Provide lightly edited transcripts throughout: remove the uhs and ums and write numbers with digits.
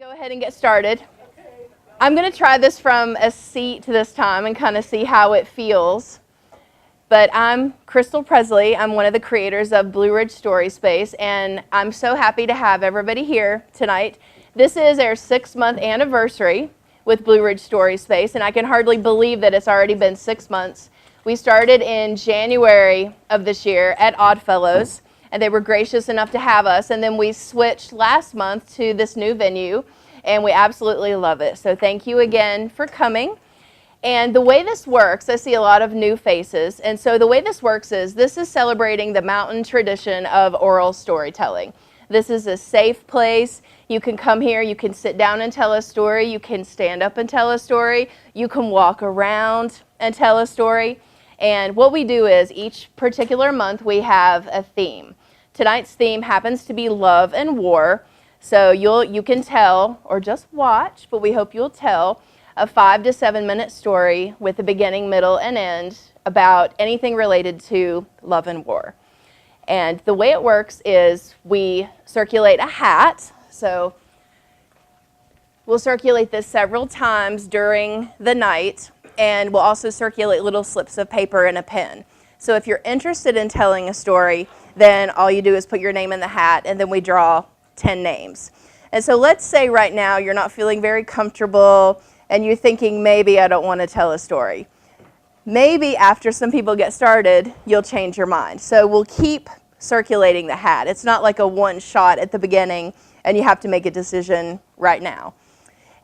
Go ahead and get started. I'm going to try this from a seat this time and kind of see how it feels. But I'm Crystal Presley. I'm one of the creators of Blue Ridge Story Space, and I'm so happy to have everybody here tonight. This is our 6-month anniversary with Blue Ridge Story Space, and I can hardly believe that it's already been 6 months. We started in January of this year at Oddfellows, and they were gracious enough to have us, and then we switched last month to this new venue, and we absolutely love it. So thank you again for coming. And the way this works, I see a lot of new faces, and so the way this works is this is celebrating the mountain tradition of oral storytelling. This is a safe place. You can come here, you can sit down and tell a story, you can stand up and tell a story, you can walk around and tell a story. And what we do is each particular month we have a theme. Tonight's theme happens to be love and war. So you can tell, or just watch, but we hope you'll tell, a 5 to 7 minute story with a beginning, middle, and end about anything related to love and war. And the way it works is we circulate a hat. So we'll circulate this several times during the night, and we'll also circulate little slips of paper and a pen. So if you're interested in telling a story, then all you do is put your name in the hat, and then we draw 10 names. And so let's say right now you're not feeling very comfortable and you're thinking, maybe I don't want to tell a story. Maybe after some people get started, you'll change your mind. So we'll keep circulating the hat. It's not like a one shot at the beginning and you have to make a decision right now.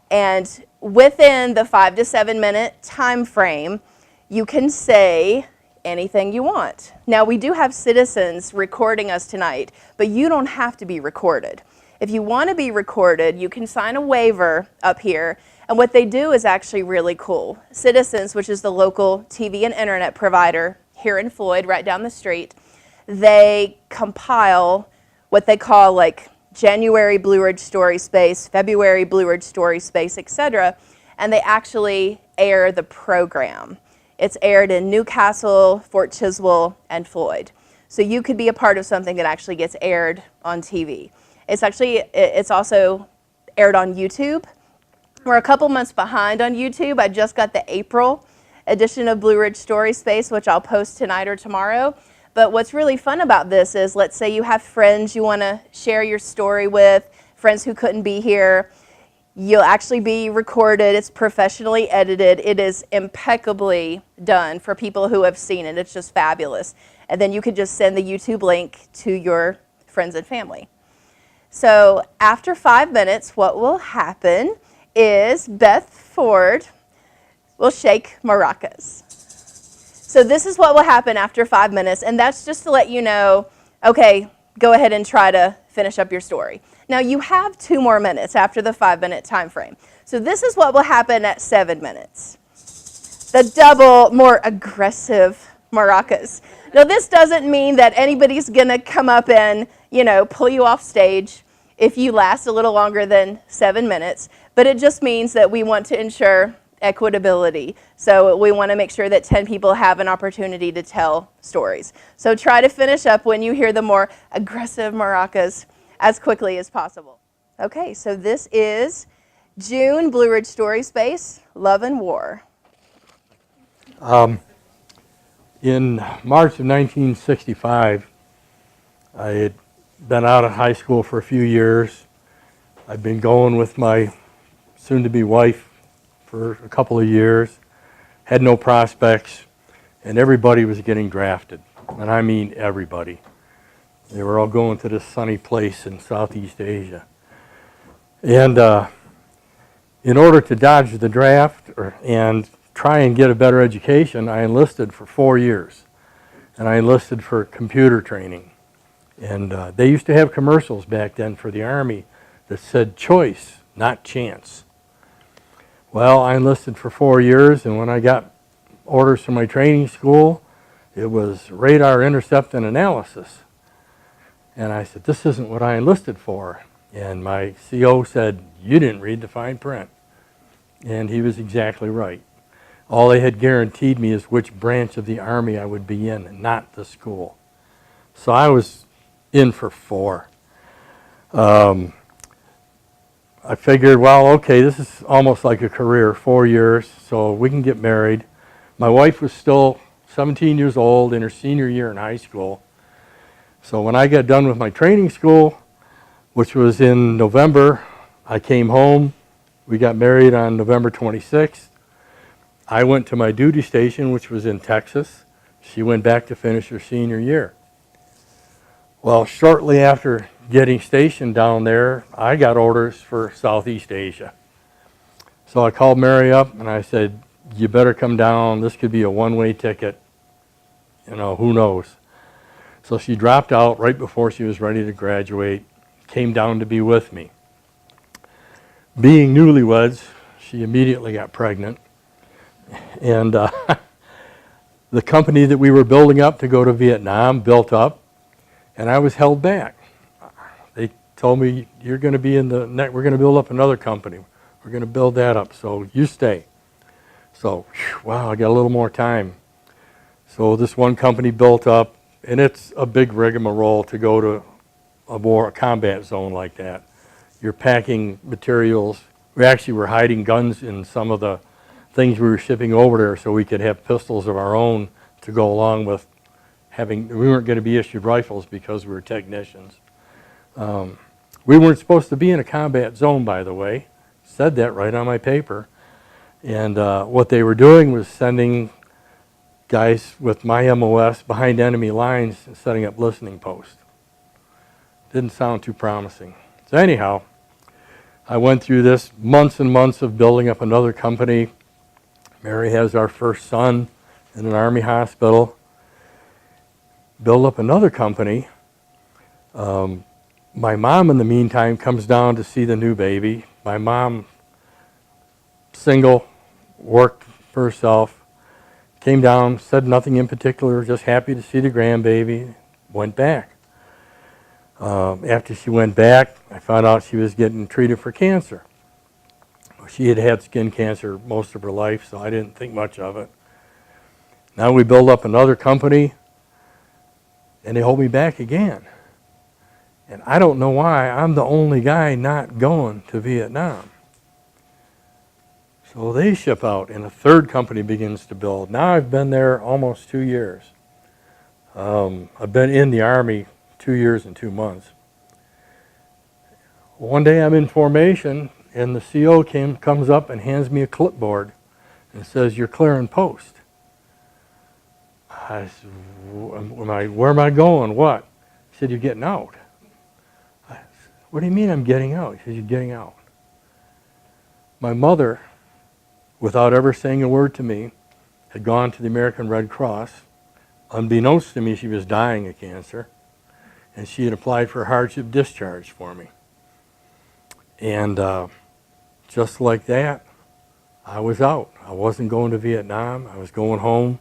And within the 5 to 7 minute time frame, you can say anything you want. Now, we do have citizens recording us tonight, but you don't have to be recorded. If you want to be recorded, you can sign a waiver up here, and what they do is actually really cool. Citizens, which is the local TV and internet provider here in Floyd, right down the street, they compile what they call like January Blue Ridge Story Space, February Blue Ridge Story Space, etc., and they actually air the program. It's aired in Newcastle, Fort Chiswell, and Floyd. So you could be a part of something that actually gets aired on TV. It's also aired on YouTube. We're a couple months behind on YouTube. I just got the April edition of Blue Ridge Story Space, which I'll post tonight or tomorrow. But what's really fun about this is, let's say you have friends you want to share your story with, friends who couldn't be here. You'll actually be recorded. It's professionally edited. It is impeccably done for people who have seen it. It's just fabulous. And then you can just send the YouTube link to your friends and family. So after 5 minutes, what will happen is Beth Ford will shake maracas. So this is what will happen after 5 minutes, and that's just to let you know, okay, go ahead and try to finish up your story. Now, you have 2 more minutes after the 5 minute time frame. So this is what will happen at 7 minutes. The double, more aggressive maracas. Now, this doesn't mean that anybody's going to come up and, pull you off stage if you last a little longer than 7 minutes, but it just means that we want to ensure equitability. So we want to make sure that 10 people have an opportunity to tell stories. So try to finish up when you hear the more aggressive maracas as quickly as possible. Okay, so this is June Blue Ridge Story Space, Love and War. In March of 1965, I had been out of high school for a few years. I'd been going with my soon-to-be wife for a couple of years, had no prospects, and everybody was getting drafted. And I mean everybody. They were all going to this sunny place in Southeast Asia. And in order to dodge the draft and try and get a better education, I enlisted for 4 years. And I enlisted for computer training. And they used to have commercials back then for the Army that said choice, not chance. Well, I enlisted for 4 years, and when I got orders from my training school, it was radar intercept and analysis. And I said, this isn't what I enlisted for. And my CO said, you didn't read the fine print. And he was exactly right. All they had guaranteed me is which branch of the Army I would be in, not the school. So I was in for 4. I figured, well, okay, this is almost like a career, 4 years, so we can get married. My wife was still 17 years old in her senior year in high school. So when I got done with my training school, which was in November, I came home. We got married on November 26th. I went to my duty station, which was in Texas. She went back to finish her senior year. Well, shortly after getting stationed down there, I got orders for Southeast Asia. So I called Mary up and I said, you better come down. This could be a one-way ticket. You know, who knows? So she dropped out right before she was ready to graduate, came down to be with me. Being newlyweds, she immediately got pregnant. And the company that we were building up to go to Vietnam built up, and I was held back. They told me, you're going to be in the net, we're going to build up another company. We're going to build that up, so you stay. So, wow, I got a little more time. So this one company built up, and it's a big rigmarole to go to a combat zone like that. You're packing materials. We actually were hiding guns in some of the things we were shipping over there so we could have pistols of our own to go along with having, we weren't going to be issued rifles because we were technicians. We weren't supposed to be in a combat zone, by the way. Said that right on my paper. And what they were doing was sending guys with my MOS behind enemy lines and setting up listening posts. Didn't sound too promising. So anyhow, I went through this months and months of building up another company. Mary has our first son in an Army hospital. Build up another company. My mom, in the meantime, comes down to see the new baby. My mom, single, worked for herself, came down, said nothing in particular, just happy to see the grandbaby, went back. After she went back, I found out she was getting treated for cancer. She had had skin cancer most of her life, so I didn't think much of it. Now we build up another company, and they hold me back again. And I don't know why I'm the only guy not going to Vietnam. So they ship out, and a third company begins to build. Now I've been there almost 2 years. I've been in the Army 2 years and 2 months. One day I'm in formation, and the CO comes up and hands me a clipboard and says, you're clearing post. I said, where am I going? What? He said, you're getting out. I said, what do you mean I'm getting out? He said, you're getting out. My mother, without ever saying a word to me, had gone to the American Red Cross. Unbeknownst to me, she was dying of cancer, and she had applied for a hardship discharge for me. And just like that, I was out. I wasn't going to Vietnam. I was going home.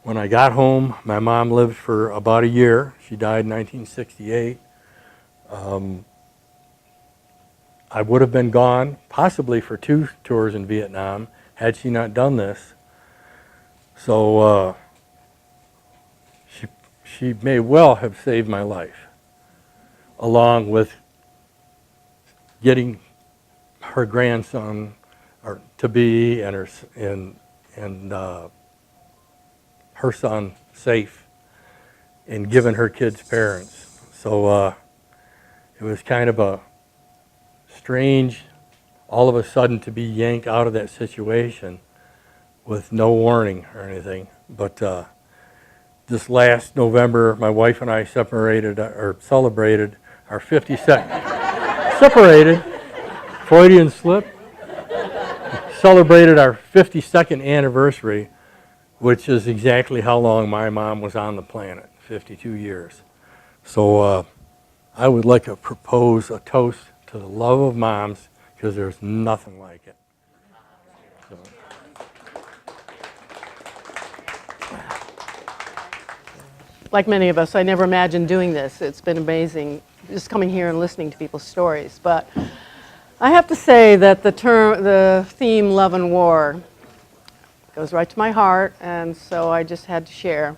When I got home, my mom lived for about a year. She died in 1968. I would have been gone possibly for 2 tours in Vietnam had she not done this. So she may well have saved my life, along with getting her grandson or to be and her son safe and giving her kids parents. So it was kind of a strange, all of a sudden, to be yanked out of that situation with no warning or anything. But this last November, my wife and I celebrated our 52nd, separated, Freudian slip, celebrated our 52nd anniversary, which is exactly how long my mom was on the planet, 52 years. So I would like to propose a toast to the love of moms, because there's nothing like it. So. Like many of us, I never imagined doing this. It's been amazing just coming here and listening to people's stories. But I have to say that the theme, love and war, goes right to my heart, and so I just had to share.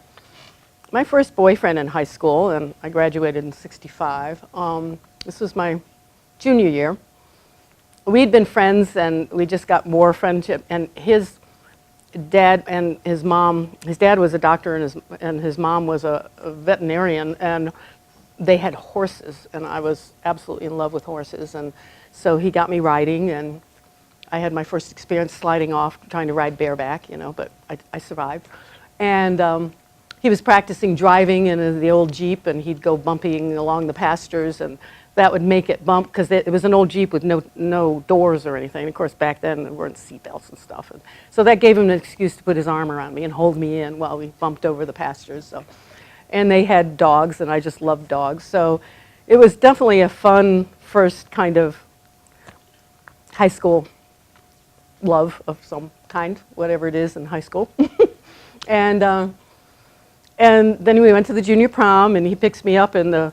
My first boyfriend in high school, and I graduated in '65, this was my junior year, we'd been friends, and we just got more friendship. And his dad and his dad was a doctor, and his mom was a veterinarian, and they had horses, and I was absolutely in love with horses. And so he got me riding, and I had my first experience sliding off, trying to ride bareback, but I survived. And he was practicing driving in the old Jeep, and he'd go bumping along the pastures, and that would make it bump, because it was an old Jeep with no doors or anything. Of course, back then there weren't seatbelts and stuff. And so that gave him an excuse to put his arm around me and hold me in while we bumped over the pastures. So. And they had dogs, and I just loved dogs. So it was definitely a fun first kind of high school love of some kind, whatever it is in high school. And then we went to the junior prom, and he picks me up in the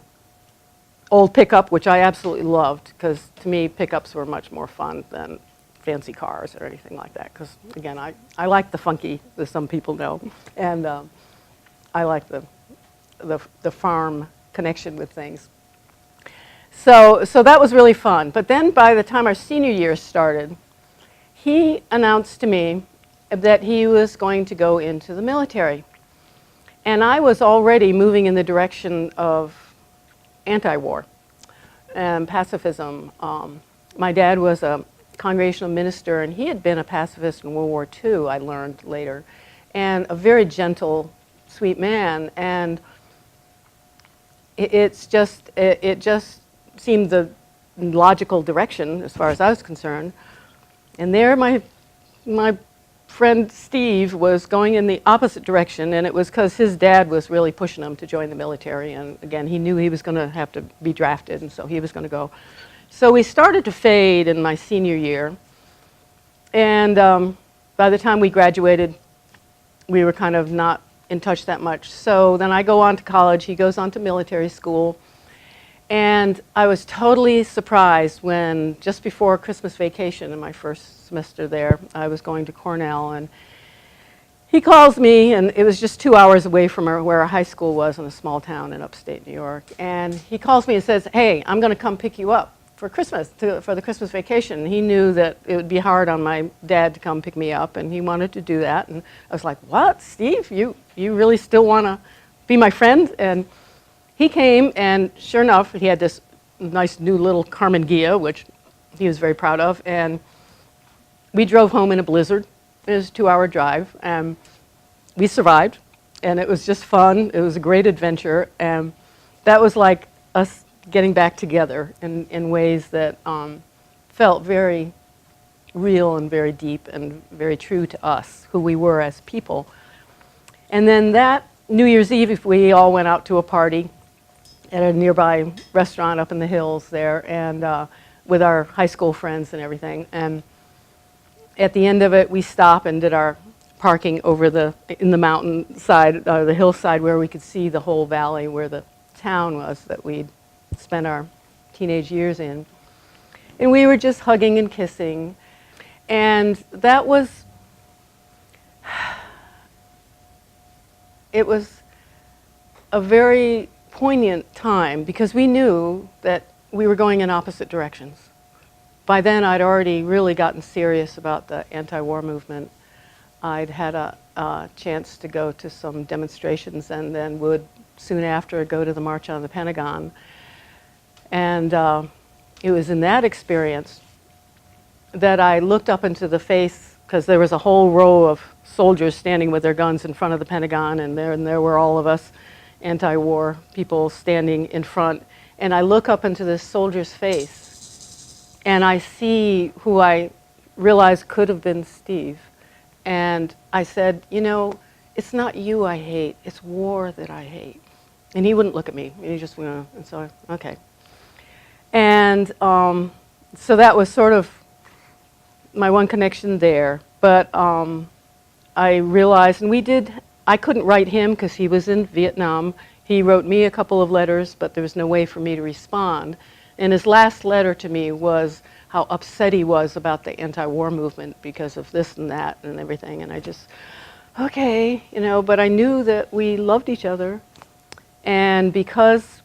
old pickup, which I absolutely loved, because to me pickups were much more fun than fancy cars or anything like that. Because again, I like the funky, as some people know, and I like the farm connection with things. So that was really fun. But then by the time our senior year started, he announced to me that he was going to go into the military. And I was already moving in the direction of anti-war and pacifism. My dad was a congregational minister, and he had been a pacifist in World War II, I learned later, and a very gentle, sweet man. And it just seemed the logical direction as far as I was concerned. And there my friend Steve was going in the opposite direction, and it was because his dad was really pushing him to join the military. And again, he knew he was going to have to be drafted, and so he was going to go. So we started to fade in my senior year. And by the time we graduated, we were kind of not in touch that much. So then I go on to college, he goes on to military school. And I was totally surprised when, just before Christmas vacation in my first semester there, I was going to Cornell, and he calls me, and it was just 2 hours away from where our high school was in a small town in upstate New York. And he calls me and says, "Hey, I'm going to come pick you up for Christmas, for the Christmas vacation." And he knew that it would be hard on my dad to come pick me up, and he wanted to do that. And I was like, "What, Steve? You really still want to be my friend?" And he came, and sure enough, he had this nice new little Carmen Ghia, which he was very proud of, and we drove home in a blizzard. It was a 2-hour drive, and we survived, and it was just fun. It was a great adventure, and that was like us getting back together in ways that felt very real and very deep and very true to us, who we were as people. And then that New Year's Eve, we all went out to a party at a nearby restaurant up in the hills there, and with our high school friends and everything. And at the end of it, we stopped and did our parking over in the mountainside, the hillside, where we could see the whole valley where the town was that we'd spent our teenage years in. And we were just hugging and kissing. And that was, it was a very poignant time, because we knew that we were going in opposite directions. By then, I'd already really gotten serious about the anti-war movement. I'd had a chance to go to some demonstrations, and then would soon after go to the March on the Pentagon. And it was in that experience that I looked up into the face, because there was a whole row of soldiers standing with their guns in front of the Pentagon, and there were all of us anti-war people standing in front. And I look up into this soldier's face, and I see who I realized could have been Steve. And I said, "You know, it's not you I hate, it's war that I hate." And he wouldn't look at me. He just went, and so, okay. And so that was sort of my one connection there. But I realized, and I couldn't write him because he was in Vietnam. He wrote me a couple of letters, but there was no way for me to respond. And his last letter to me was how upset he was about the anti-war movement because of this and that and everything. And I just, okay, but I knew that we loved each other. And because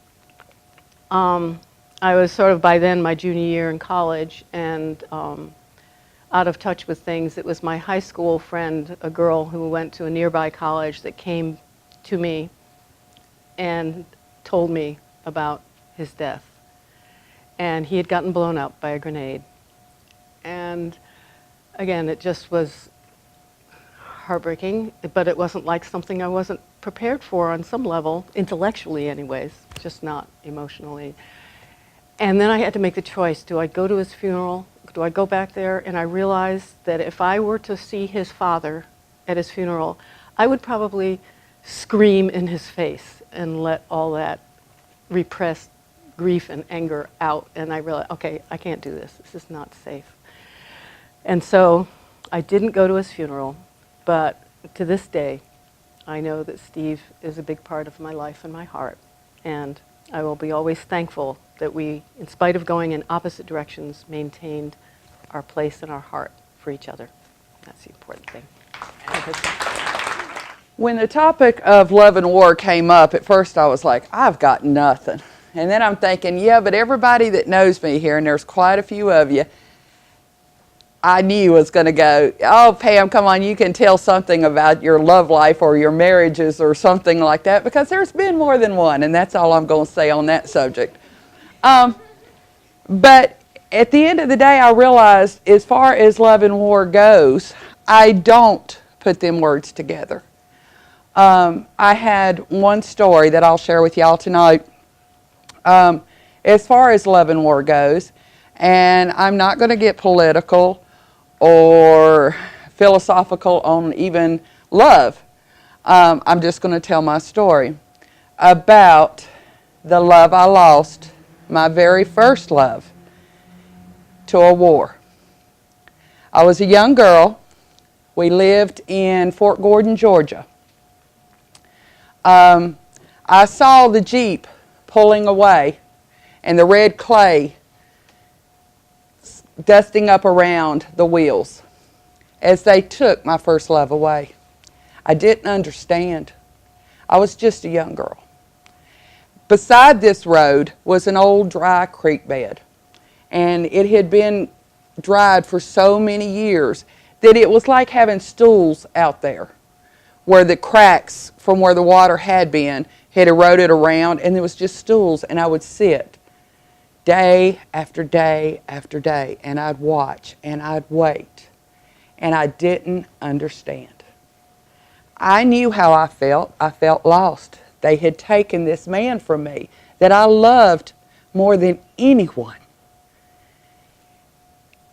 I was sort of by then my junior year in college and out of touch with things. It was my high school friend, a girl who went to a nearby college, that came to me and told me about his death. And he had gotten blown up by a grenade. And again, it just was heartbreaking, but it wasn't like something I wasn't prepared for on some level, intellectually anyways, just not emotionally. And then I had to make the choice. Do I go to his funeral? Do I go back there? And I realized that if I were to see his father at his funeral, I would probably scream in his face and let all that repressed grief and anger out. And I realized, okay, I can't do this. This is not safe. And so I didn't go to his funeral, but to this day, I know that Steve is a big part of my life and my heart. And I will be always thankful that we, in spite of going in opposite directions, maintained our place and our heart for each other. That's the important thing. When the topic of love and war came up, at first I was like, I've got nothing. And then I'm thinking, yeah, but everybody that knows me here, and there's quite a few of you, I knew was going to go, oh, Pam, come on, you can tell something about your love life or your marriages or something like that, because there's been more than one, and that's all I'm going to say on that subject. But at the end of the day, I realized as far as love and war goes, I don't put them words together. I had one story that I'll share with y'all tonight as far as love and war goes, and I'm not going to get political or philosophical on even love. I'm just going to tell my story about the love I lost, my very first love, to a war. I was a young girl. We lived in Fort Gordon, Georgia. I saw the Jeep pulling away and the red clay dusting up around the wheels as they took my first love away. I didn't understand. I was just a young girl. Beside this road was an old dry creek bed, and it had been dried for so many years that it was like having stools out there where the cracks from where the water had been had eroded around, and there was just stools, and I would sit day after day after day, and I'd watch and I'd wait, and I didn't understand. I knew how I felt. I felt lost. They had taken this man from me that I loved more than anyone.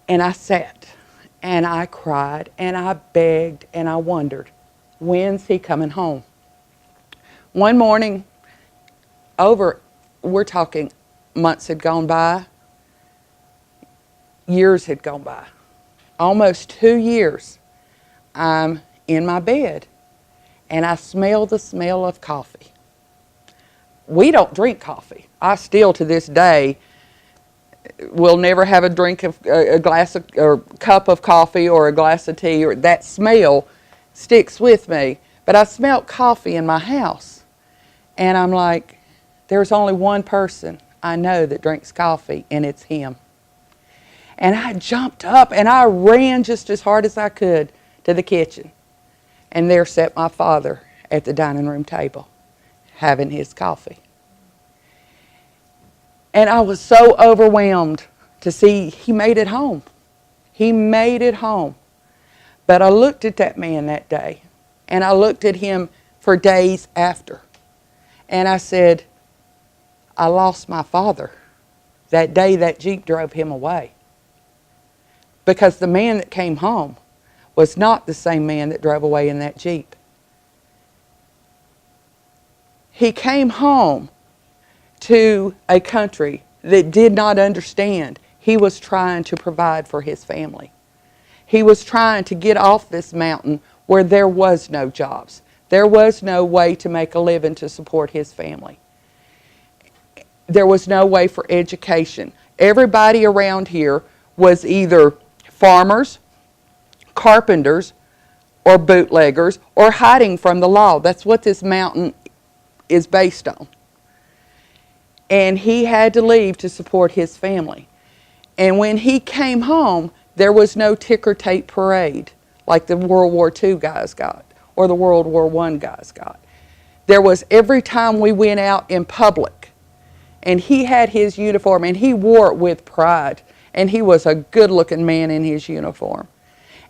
And I sat and I cried and I begged and I wondered, when's he coming home? One morning, we're talking months had gone by, years had gone by, almost 2 years. I'm in my bed and I smell the smell of coffee. We don't drink coffee. I still to this day will never have a glass of, or cup of coffee or a glass of tea, or that smell sticks with me. But I smelled coffee in my house, and I'm like, there's only one person I know that drinks coffee, and it's him. And I jumped up and I ran just as hard as I could to the kitchen, and there sat my father at the dining room table having his coffee. And I was so overwhelmed to see he made it home. He made it home. But I looked at that man that day, and I looked at him for days after, and I said, I lost my father that day that Jeep drove him away. Because the man that came home was not the same man that drove away in that Jeep. He came home to a country that did not understand. He was trying to provide for his family. He was trying to get off this mountain where there was no jobs. There was no way to make a living to support his family. There was no way for education. Everybody around here was either farmers, carpenters, or bootleggers, or hiding from the law. That's what this mountain is based on. and he had to leave to support his family. And when he came home, there was no ticker tape parade like the World War II guys got or the World War I guys got. There was every time we went out in public, and he had his uniform, and he wore it with pride, and he was a good-looking man in his uniform.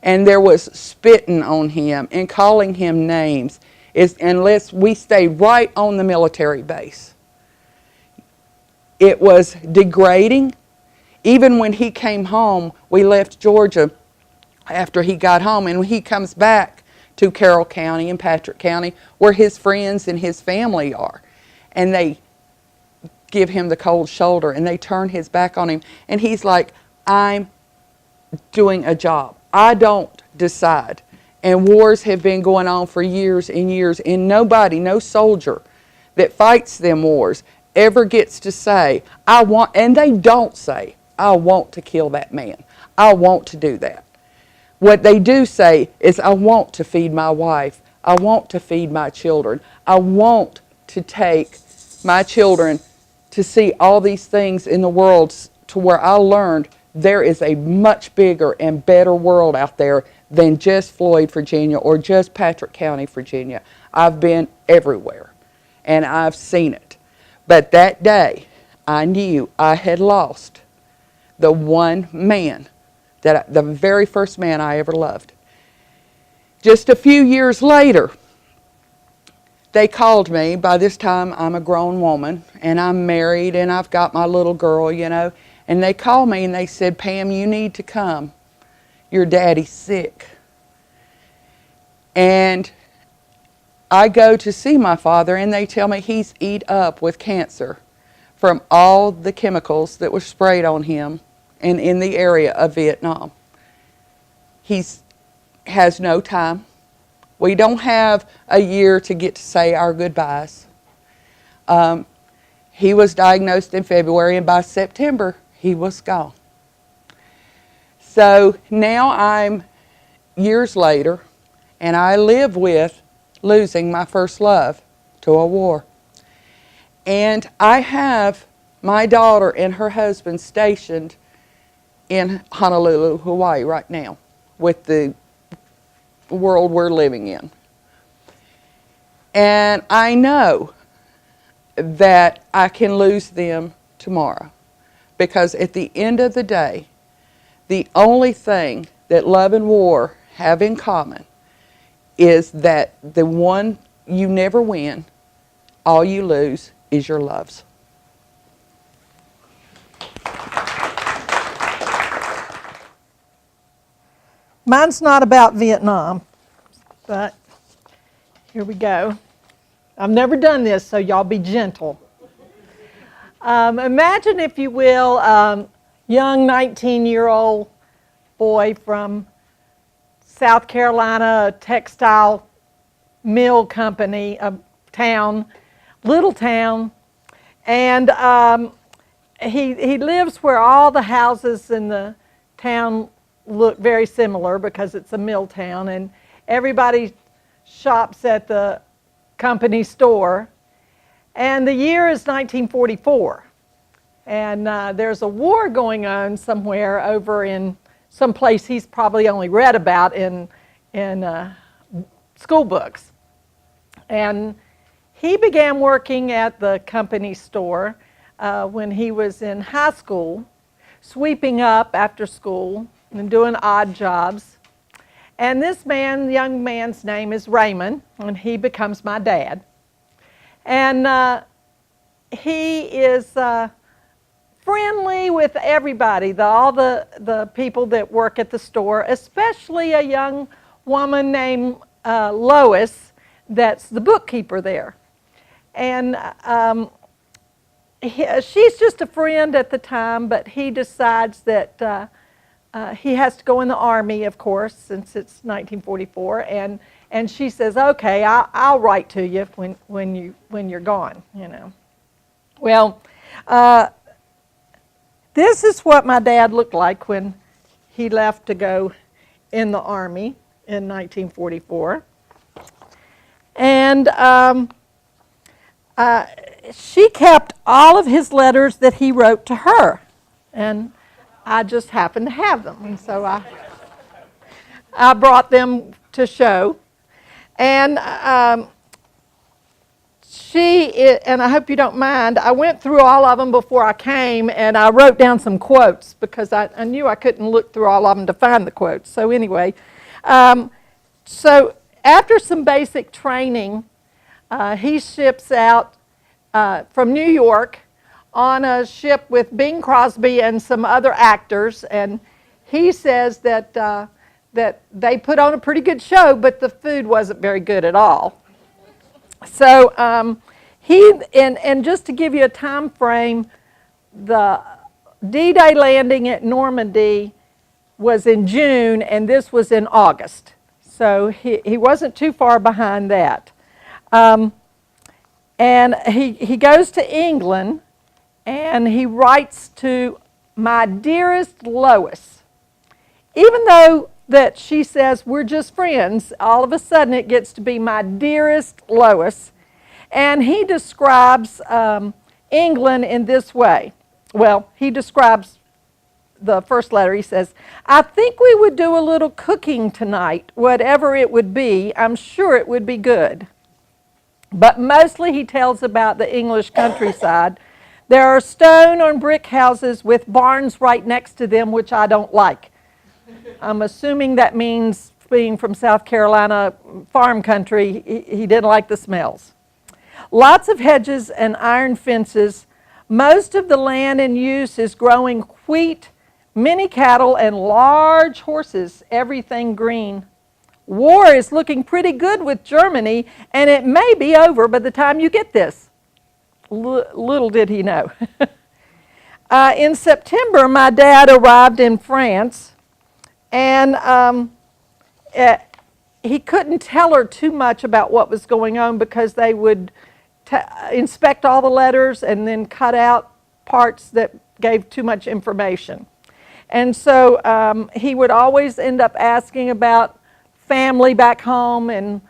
And there was spitting on him and calling him names unless we stayed right on the military base. It was degrading. Even when he came home, we left Georgia after he got home, and when he comes back to Carroll County and Patrick County, where his friends and his family are, and they give him the cold shoulder and they turn his back on him, and he's like, I'm doing a job. I don't decide. And wars have been going on for years and years, and nobody, no soldier that fights them wars ever gets to say, I want, and they don't say, I want to kill that man. I want to do that. What they do say is, I want to feed my wife. I want to feed my children. I want to take my children to see all these things in the world to where I learned there is a much bigger and better world out there than just Floyd, Virginia, or just Patrick County, Virginia. I've been everywhere, and I've seen it. But that day, I knew I had lost the one man, the very first man I ever loved. Just a few years later, they called me. By this time, I'm a grown woman, and I'm married, and I've got my little girl, you know. And they called me, and they said, Pam, you need to come. Your daddy's sick. And I go to see my father, and they tell me he's eat up with cancer from all the chemicals that were sprayed on him and in the area of Vietnam. He has no time. We don't have a year to get to say our goodbyes. He was diagnosed in February, and by September, he was gone. So now I'm years later, and I live with losing my first love to a war. And I have my daughter and her husband stationed in Honolulu, Hawaii right now with the world we're living in. And I know that I can lose them tomorrow, because at the end of the day, the only thing that love and war have in common is that the one you never win, all you lose is your loves. Mine's not about Vietnam, but here we go. I've never done this, so y'all be gentle. Imagine, if you will, young 19-year-old boy from South Carolina, a textile mill company, a town, little town, and he lives where all the houses in the town look very similar because it's a mill town, and everybody shops at the company store. And the year is 1944, and there's a war going on somewhere over in some place he's probably only read about in school books. And he began working at the company store when he was in high school, sweeping up after school and doing odd jobs. And this man, young man's name is Raymond, and he becomes my dad. And he is friendly with everybody, all the people that work at the store, especially a young woman named Lois that's the bookkeeper there. And she's just a friend at the time, but he decides that he has to go in the Army, of course, since it's 1944, and she says, okay, I'll write to you when you're gone, you know. Well, this is what my dad looked like when he left to go in the Army in 1944. And she kept all of his letters that he wrote to her, and I just happened to have them, and so I brought them to show. And and I hope you don't mind, I went through all of them before I came, and I wrote down some quotes because I knew I couldn't look through all of them to find the quotes. So anyway, so after some basic training, he ships out from New York on a ship with Bing Crosby and some other actors, and he says that that they put on a pretty good show, but the food wasn't very good at all. So and just to give you a time frame, the D-Day landing at Normandy was in June, and this was in August. So he wasn't too far behind that. And he goes to England, and he writes to my dearest Lois. Even though that she says we're just friends, all of a sudden it gets to be my dearest Lois. And he describes England in this way. Well, he describes the first letter. He says, I think we would do a little cooking tonight, whatever it would be. I'm sure it would be good. But mostly he tells about the English countryside. There are stone or brick houses with barns right next to them, which I don't like. I'm assuming that means, being from South Carolina, farm country, he didn't like the smells. Lots of hedges and iron fences. Most of the land in use is growing wheat, many cattle, and large horses, everything green. War is looking pretty good with Germany, and it may be over by the time you get this. Little did he know. In September, my dad arrived in France, and he couldn't tell her too much about what was going on because they would inspect all the letters and then cut out parts that gave too much information. And so he would always end up asking about family back home and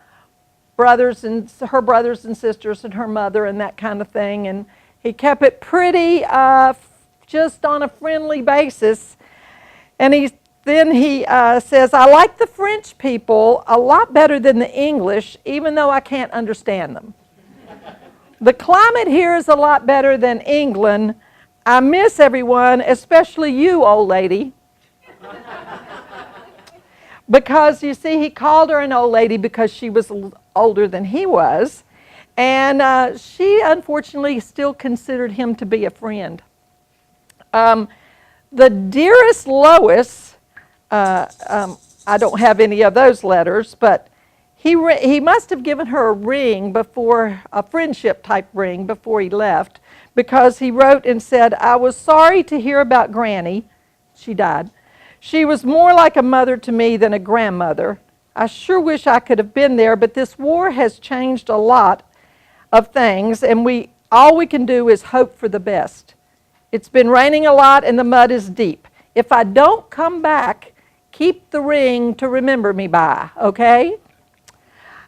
her brothers and sisters and her mother and that kind of thing. And he kept it pretty just on a friendly basis. And then he says, I like the French people a lot better than the English, even though I can't understand them. The climate here is a lot better than England. I miss everyone, especially you, old lady. Because, you see, he called her an old lady because she was older than he was. And she, unfortunately, still considered him to be a friend. The dearest Lois, I don't have any of those letters, but he must have given her a ring before, a friendship type ring before he left, because he wrote and said, I was sorry to hear about Granny. She died. She was more like a mother to me than a grandmother. I sure wish I could have been there, but this war has changed a lot of things, and all we can do is hope for the best. It's been raining a lot and the mud is deep. If I don't come back, keep the ring to remember me by, okay?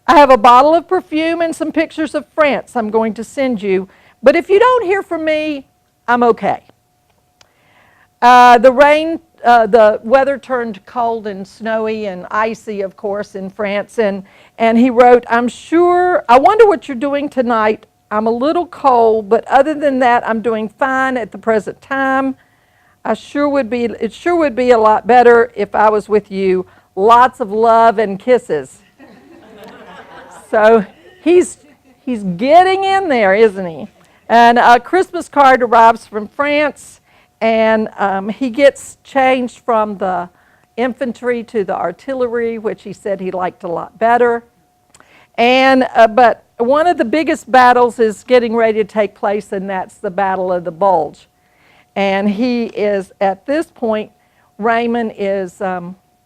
I have a bottle of perfume and some pictures of France I'm going to send you, but if you don't hear from me, I'm okay. The weather turned cold and snowy and icy, of course, in France, and he wrote, I wonder what you're doing tonight. I'm a little cold, but other than that, I'm doing fine at the present time. It sure would be a lot better if I was with you. Lots of love and kisses. So he's getting in there, isn't he? And a Christmas card arrives from France, and he gets changed from the infantry to the artillery, which he said he liked a lot better. And but one of the biggest battles is getting ready to take place, and that's the Battle of the Bulge. And he is, at this point, Raymond is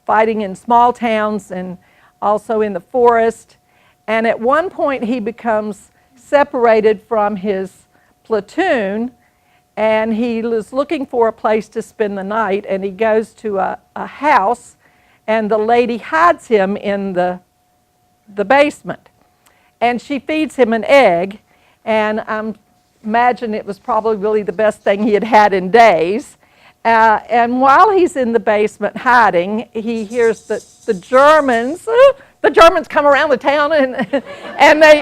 fighting in small towns and also in the forest. And at one point, he becomes separated from his platoon, and he is looking for a place to spend the night, and he goes to a house, and the lady hides him in the basement. And she feeds him an egg, and I'm imagine it was probably really the best thing he had had in days. And while he's in the basement hiding, he hears that the Germans come around the town and they,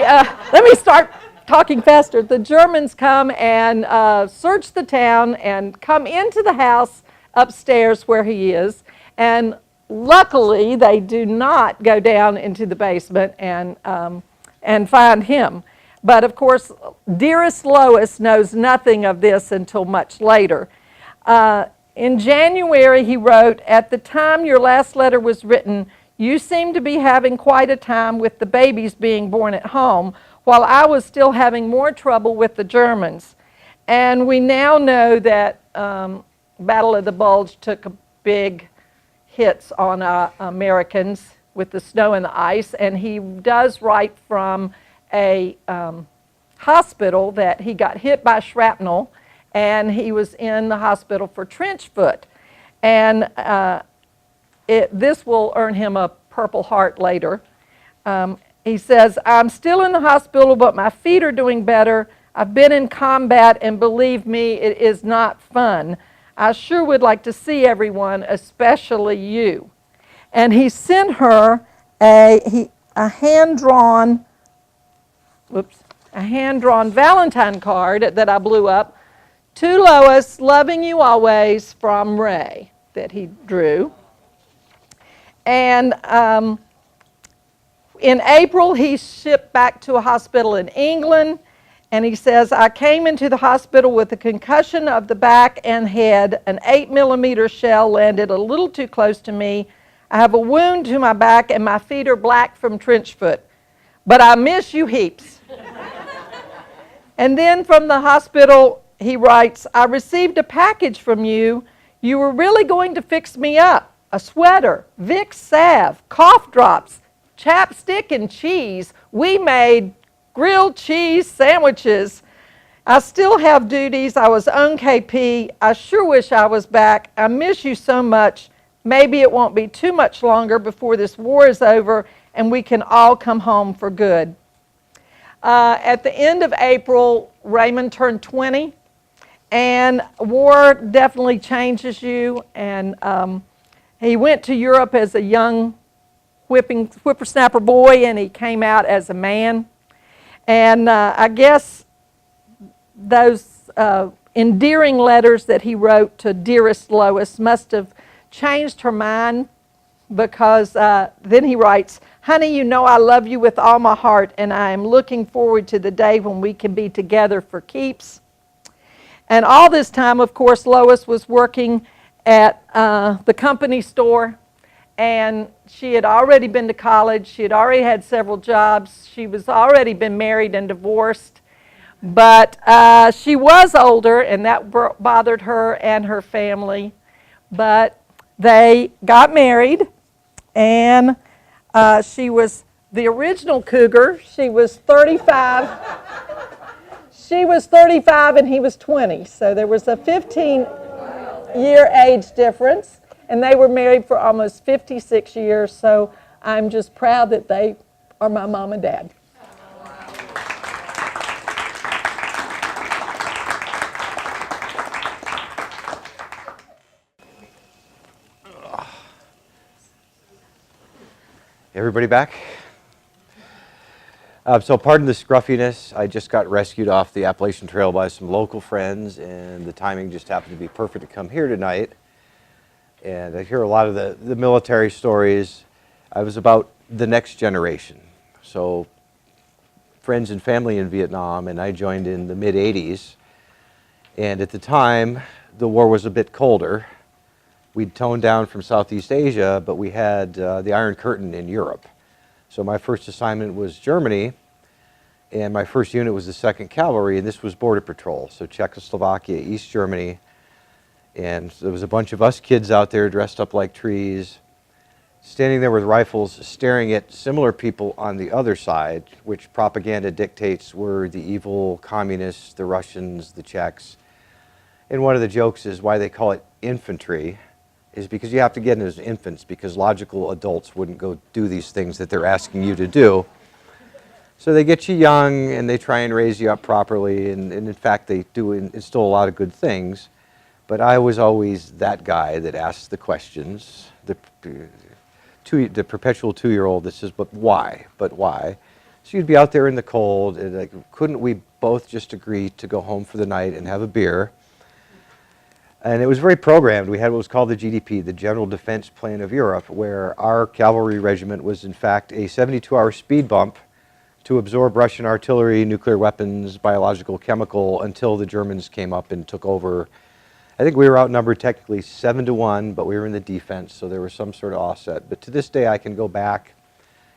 let me start talking faster. The Germans come and search the town and come into the house upstairs where he is. And luckily, they do not go down into the basement and find him. But of course, dearest Lois knows nothing of this until much later. In January, he wrote, "At the time your last letter was written, you seemed to be having quite a time with the babies being born at home, while I was still having more trouble with the Germans." And we now know that Battle of the Bulge took a big hits on Americans with the snow and the ice, and he does write from a hospital that he got hit by shrapnel, and he was in the hospital for trench foot. And this will earn him a Purple Heart later. He says, "I'm still in the hospital, but my feet are doing better. I've been in combat, and believe me, it is not fun. I sure would like to see everyone, especially you." And he sent her a hand-drawn Valentine card that I blew up. "To Lois, loving you always, from Ray," that he drew. And in April, he's shipped back to a hospital in England. And he says, "I came into the hospital with a concussion of the back and head. An 8mm shell landed a little too close to me. I have a wound to my back and my feet are black from trench foot. But I miss you heaps." And then from the hospital, he writes, "I received a package from you. You were really going to fix me up. A sweater, Vicks salve, cough drops, chapstick and cheese. We made grilled cheese sandwiches. I still have duties. I was on KP. I sure wish I was back. I miss you so much. Maybe it won't be too much longer before this war is over and we can all come home for good." At the end of April, Raymond turned 20, and war definitely changes you. And he went to Europe as a young whippersnapper boy, and he came out as a man. And I guess those endearing letters that he wrote to dearest Lois must have changed her mind, because then he writes, "Honey, you know I love you with all my heart, and I am looking forward to the day when we can be together for keeps." And all this time, of course, Lois was working at the company store, and she had already been to college. She had already had several jobs. She was already been married and divorced. But she was older, and that bothered her and her family. But they got married, and she was the original cougar. She was 35. She was 35 and he was 20. So there was a 15-year age difference. And they were married for almost 56 years. So I'm just proud that they are my mom and dad. Everybody back? So pardon the scruffiness. I just got rescued off the Appalachian Trail by some local friends, and the timing just happened to be perfect to come here tonight. And I hear a lot of the military stories. I was about the next generation. So friends and family in Vietnam, and I joined in the mid-'80s. And at the time, the war was a bit colder. We'd toned down from Southeast Asia, but we had the Iron Curtain in Europe. So my first assignment was Germany, and my first unit was the 2nd Cavalry, and this was border patrol, so Czechoslovakia, East Germany. And there was a bunch of us kids out there dressed up like trees, standing there with rifles, staring at similar people on the other side, which propaganda dictates were the evil communists, the Russians, the Czechs. And one of the jokes is why they call it infantry is because you have to get in as infants, because logical adults wouldn't go do these things that they're asking you to do. So they get you young and they try and raise you up properly, and in fact they do instill a lot of good things. But I was always that guy that asks the questions, the perpetual 2-year-old that says, but why? But why? So you'd be out there in the cold, and like, couldn't we both just agree to go home for the night and have a beer? And it was very programmed. We had what was called the GDP, the General Defense Plan of Europe, where our cavalry regiment was in fact a 72-hour speed bump to absorb Russian artillery, nuclear weapons, biological, chemical, until the Germans came up and took over. I think we were outnumbered technically 7-1, but we were in the defense, so there was some sort of offset. But to this day, I can go back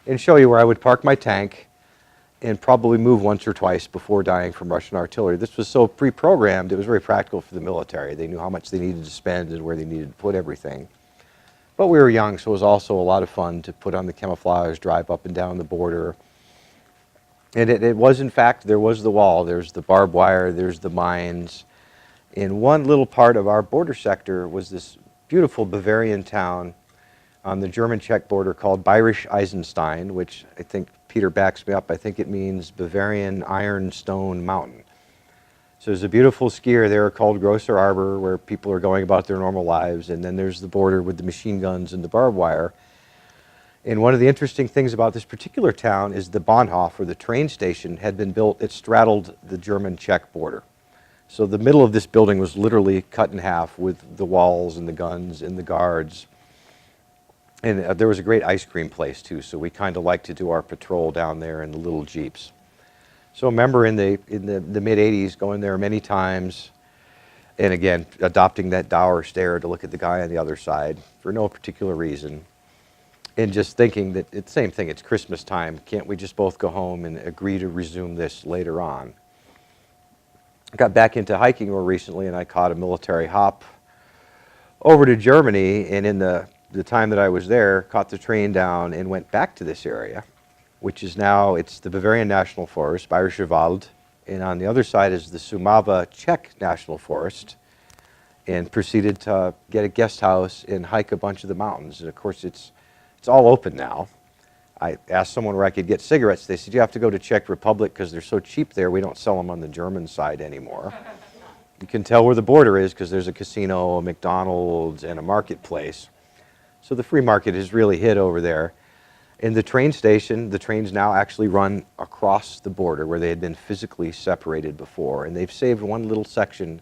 and show you where I would park my tank and probably move once or twice before dying from Russian artillery. This was so pre-programmed, it was very practical for the military. They knew how much they needed to spend and where they needed to put everything. But we were young, so it was also a lot of fun to put on the camouflage, drive up and down the border. And it was, in fact, there was the wall, there's the barbed wire, there's the mines. In one little part of our border sector was this beautiful Bavarian town on the German-Czech border called Bayerisch Eisenstein, which I think Peter backs me up. I think it means Bavarian Ironstone Mountain. So there's a beautiful skier there called Grosser Arbor where people are going about their normal lives, and then there's the border with the machine guns and the barbed wire. And one of the interesting things about this particular town is the Bahnhof, or the train station, had been built, it straddled the German-Czech border. So the middle of this building was literally cut in half with the walls and the guns and the guards. And there was a great ice cream place too, so we kind of liked to do our patrol down there in the little Jeeps. So I remember in the mid-'80s going there many times, and again, adopting that dour stare to look at the guy on the other side for no particular reason. And just thinking that it's the same thing, it's Christmas time, can't we just both go home and agree to resume this later on? I got back into hiking more recently, and I caught a military hop over to Germany, and in the time that I was there, caught the train down and went back to this area, which is now, it's the Bavarian National Forest, Bayerischer Wald, and on the other side is the Sumava Czech National Forest, and proceeded to get a guest house and hike a bunch of the mountains. And of course, it's all open now. I asked someone where I could get cigarettes. They said, you have to go to Czech Republic because they're so cheap there, we don't sell them on the German side anymore. You can tell where the border is because there's a casino, a McDonald's, and a marketplace. So the free market has really hit over there. In the train station, the trains now actually run across the border where they had been physically separated before. And they've saved one little section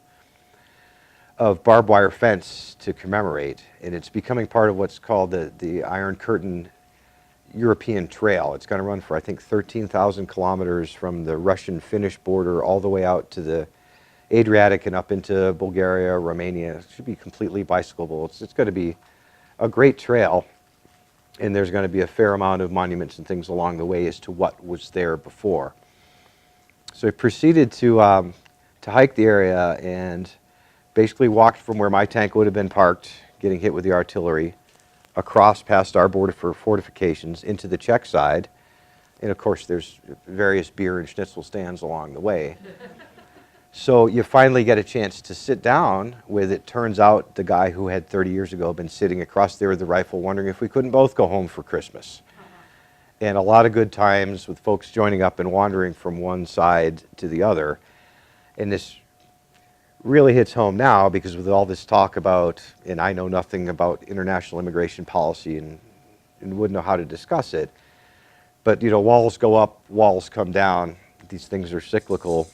of barbed wire fence to commemorate. And it's becoming part of what's called the Iron Curtain European Trail. It's going to run for, I think, 13,000 kilometers from the Russian-Finnish border all the way out to the Adriatic and up into Bulgaria, Romania. It should be completely bicyclable. It's going to be a great trail, and there's going to be a fair amount of monuments and things along the way as to what was there before. So I proceeded to hike the area and basically walked from where my tank would have been parked, getting hit with the artillery, across past our border for fortifications into the Czech side. And of course, there's various beer and schnitzel stands along the way. So you finally get a chance to sit down with, it turns out, the guy who had 30 years ago been sitting across there with the rifle wondering if we couldn't both go home for Christmas. And a lot of good times with folks joining up and wandering from one side to the other. And this really hits home now because with all this talk about, and I know nothing about international immigration policy and wouldn't know how to discuss it, but you know, walls go up, walls come down. These things are cyclical.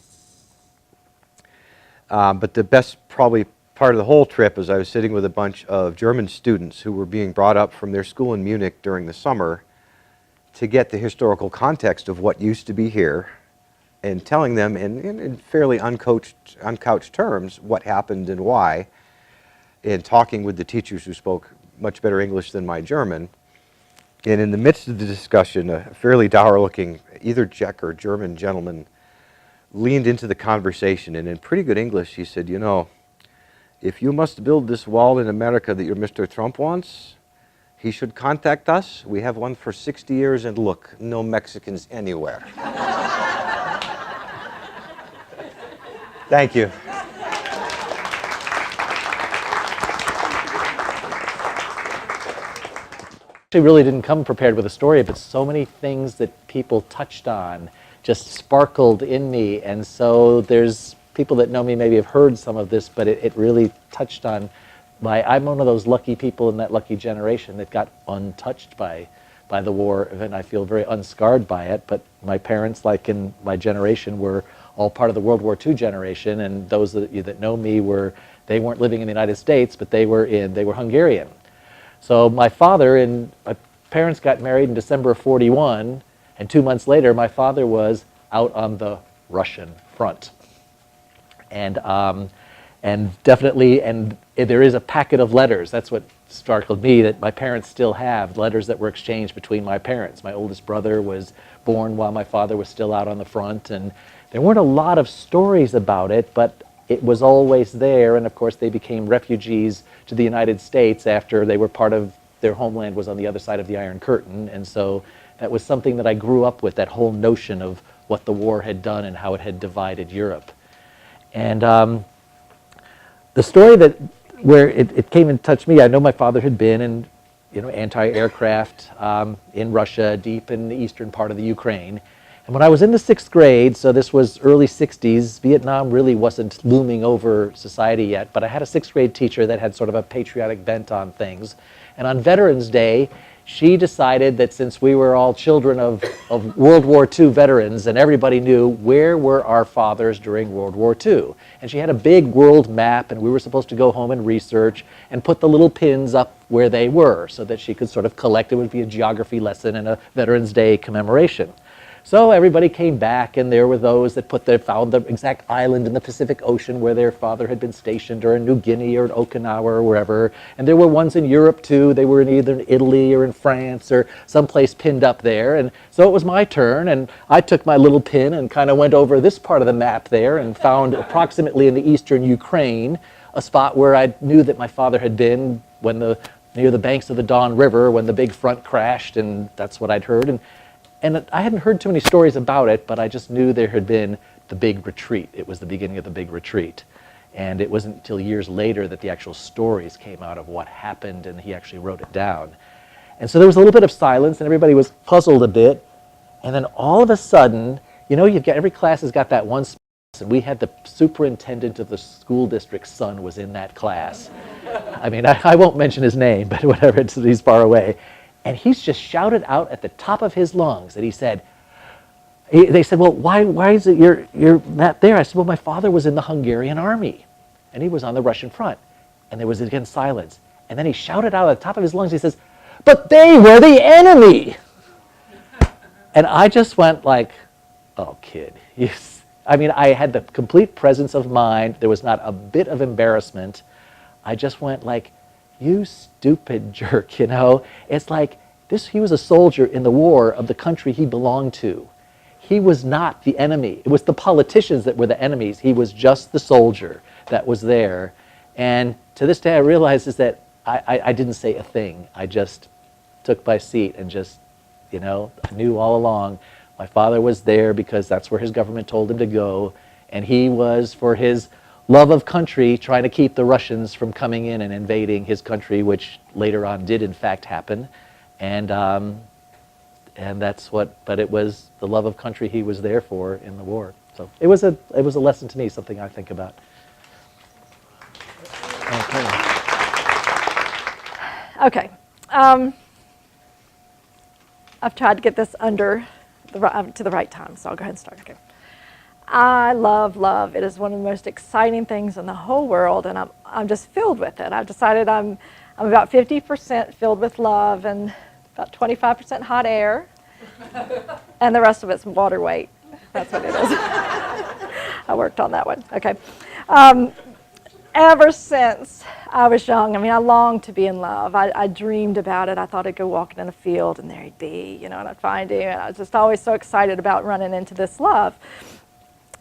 But the best probably part of the whole trip is I was sitting with a bunch of German students who were being brought up from their school in Munich during the summer to get the historical context of what used to be here and telling them in fairly uncouched terms what happened and why, and talking with the teachers who spoke much better English than my German. And in the midst of the discussion, a fairly dour-looking, either Czech or German gentleman leaned into the conversation, and in pretty good English he said, you know, if you must build this wall in America that your Mr. Trump wants, he should contact us. We have one for 60 years, and look, no Mexicans anywhere. Thank you. actually really didn't come prepared with a story, but so many things that people touched on just sparkled in me. And so there's people that know me maybe have heard some of this, but it really touched on I'm one of those lucky people in that lucky generation that got untouched by the war, and I feel very unscarred by it. But my parents, like in my generation, were all part of the World War II generation, and those of you that know me they weren't living in the United States, but they were Hungarian. So my parents got married in December of '41, and 2 months later, my father was out on the Russian front. And definitely, there is a packet of letters. That's what startled me, that my parents still have letters that were exchanged between my parents. My oldest brother was born while my father was still out on the front, and there weren't a lot of stories about it, but it was always there. And of course, they became refugees to the United States after they were their homeland was on the other side of the Iron Curtain. And so that was something that I grew up with, that whole notion of what the war had done and how it had divided Europe. And the story where it came and touched me, I know my father had been in anti-aircraft in Russia, deep in the eastern part of the Ukraine. And when I was in the 6th grade, so this was early 60s, Vietnam really wasn't looming over society yet, but I had a 6th grade teacher that had sort of a patriotic bent on things. And on Veterans Day, she decided that since we were all children of World War II veterans, and everybody knew where were our fathers during World War II. And she had a big world map, and we were supposed to go home and research and put the little pins up where they were so that she could sort of collect. It would be a geography lesson and a Veterans Day commemoration. So everybody came back, and there were those that found the exact island in the Pacific Ocean where their father had been stationed, or in New Guinea or in Okinawa or wherever. And there were ones in Europe too. They were either in Italy or in France or someplace pinned up there. And so it was my turn, and I took my little pin and kind of went over this part of the map there and found approximately in the eastern Ukraine a spot where I knew that my father had been near the banks of the Don River when the big front crashed, and that's what I'd heard. And I hadn't heard too many stories about it, but I just knew there had been the big retreat. It was the beginning of the big retreat. And it wasn't until years later that the actual stories came out of what happened, and he actually wrote it down. And so there was a little bit of silence, and everybody was puzzled a bit. And then all of a sudden, every class has got that one space, and we had the superintendent of the school district's son was in that class. I mean, I won't mention his name, but whatever, he's far away. And he's just shouted out at the top of his lungs that they said, well, why is it you're not there? I said, well, my father was in the Hungarian army, and he was on the Russian front. And there was again silence. And then he shouted out at the top of his lungs, he says, but they were the enemy. And I just went like, oh, kid. I had the complete presence of mind. There was not a bit of embarrassment. I just went like, you stupid jerk, It's like he was a soldier in the war of the country he belonged to. He was not the enemy. It was the politicians that were the enemies. He was just the soldier that was there. And to this day, I realize is that I didn't say a thing. I just took my seat and just, I knew all along my father was there because that's where his government told him to go. And he was, for his love of country, trying to keep the Russians from coming in and invading his country, which later on did in fact happen. And that's but it was the love of country he was there for in the war. So it was a lesson to me, something I think about. Okay. I've tried to get this under to the right time, so I'll go ahead and start. Okay. I love love. It is one of the most exciting things in the whole world, and I'm just filled with it. I've decided I'm about 50% filled with love and about 25% hot air, and the rest of it's water weight. That's what it is. I worked on that one. Okay. Ever since I was young, I longed to be in love. I dreamed about it. I thought I'd go walking in a field and there he'd be, and I'd find him. And I was just always so excited about running into this love.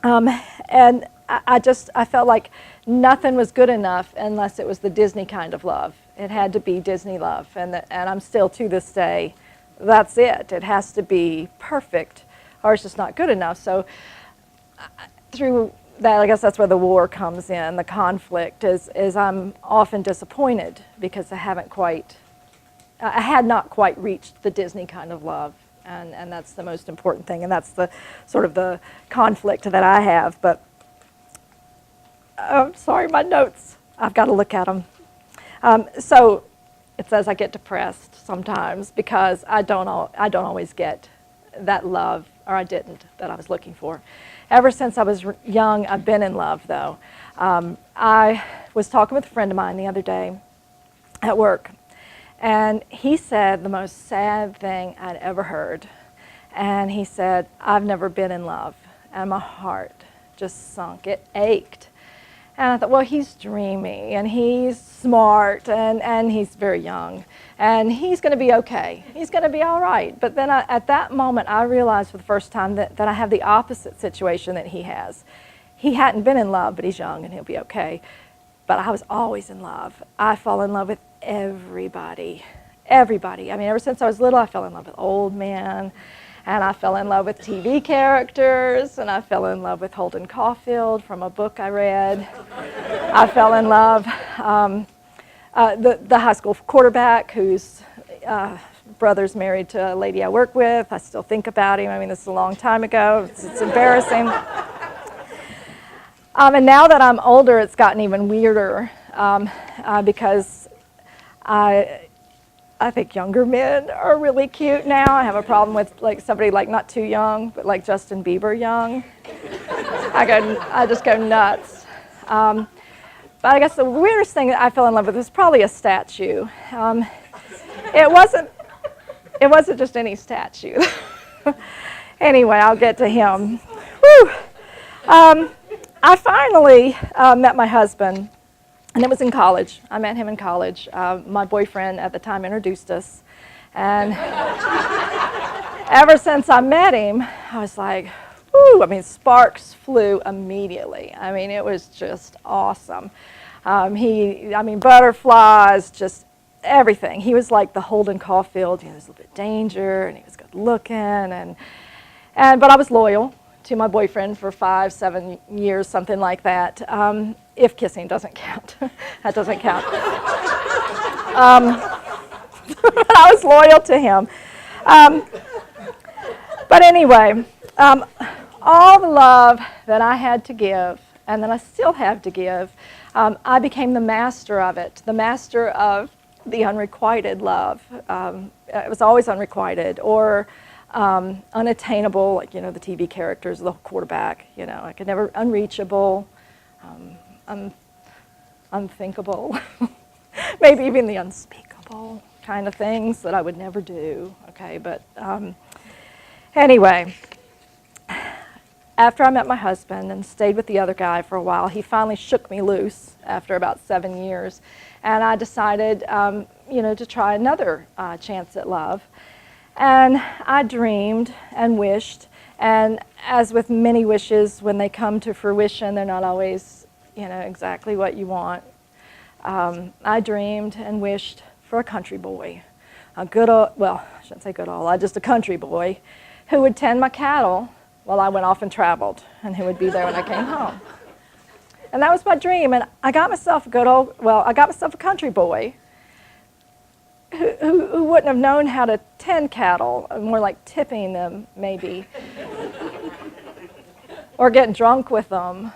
And I felt like nothing was good enough unless it was the Disney kind of love. It had to be Disney love. And I'm still to this day, that's it. It has to be perfect or it's just not good enough. So through that, I guess that's where the war comes in. The conflict is I'm often disappointed because I haven't quite I had not quite reached the Disney kind of love, and that's the most important thing, and that's the sort of the conflict that I have. But I'm sorry, my notes, I've got to look at them. So it says I get depressed sometimes because I don't always get that love, or I didn't, that I was looking for. Ever since I was young, I've been in love, though. I was talking with a friend of mine the other day at work, and he said the most sad thing I'd ever heard. And he said, I've never been in love. And my heart just sunk. It ached. And I thought, well, he's dreamy, and he's smart, and he's very young, and he's going to be okay. He's going to be all right. But then at that moment, I realized for the first time that I have the opposite situation that he has. He hadn't been in love, but he's young, and he'll be okay. But I was always in love. I fall in love with everybody. Everybody. I mean, ever since I was little, I fell in love with old men. And I fell in love with TV characters, and I fell in love with Holden Caulfield from a book I read. I fell in love, the high school quarterback whose brother's married to a lady I work with. I still think about him. I mean, this is a long time ago. It's embarrassing. And now that I'm older, it's gotten even weirder because I think younger men are really cute now. I have a problem with like somebody like not too young, but like Justin Bieber young. I just go nuts. But I guess the weirdest thing that I fell in love with was probably a statue. It wasn't just any statue. Anyway, I'll get to him. Whew. I finally met my husband. And it was in college. I met him in college. My boyfriend at the time introduced us. And ever since I met him, I was like, whoo, I mean, sparks flew immediately. I mean, it was just awesome. Butterflies, just everything. He was like the Holden Caulfield. He was a little bit danger, and he was good looking. But I was loyal to my boyfriend for 5-7 years, something like that. If kissing doesn't count. That doesn't count. I was loyal to him. But anyway, all the love that I had to give, and that I still have to give, I became the master of it, the master of the unrequited love. It was always unrequited, or unattainable, like, the TV characters, the quarterback, I could never, unreachable, unthinkable, maybe even the unspeakable kind of things that I would never do, okay, but anyway, after I met my husband and stayed with the other guy for a while, he finally shook me loose after about 7 years, and I decided, to try another chance at love, and I dreamed and wished, and as with many wishes, when they come to fruition, they're not always exactly what you want. I dreamed and wished for a country boy, a good old, well, I shouldn't say good old, just a country boy who would tend my cattle while I went off and traveled, and who would be there when I came home. And that was my dream, and I got myself a country boy who wouldn't have known how to tend cattle, more like tipping them, maybe, or getting drunk with them.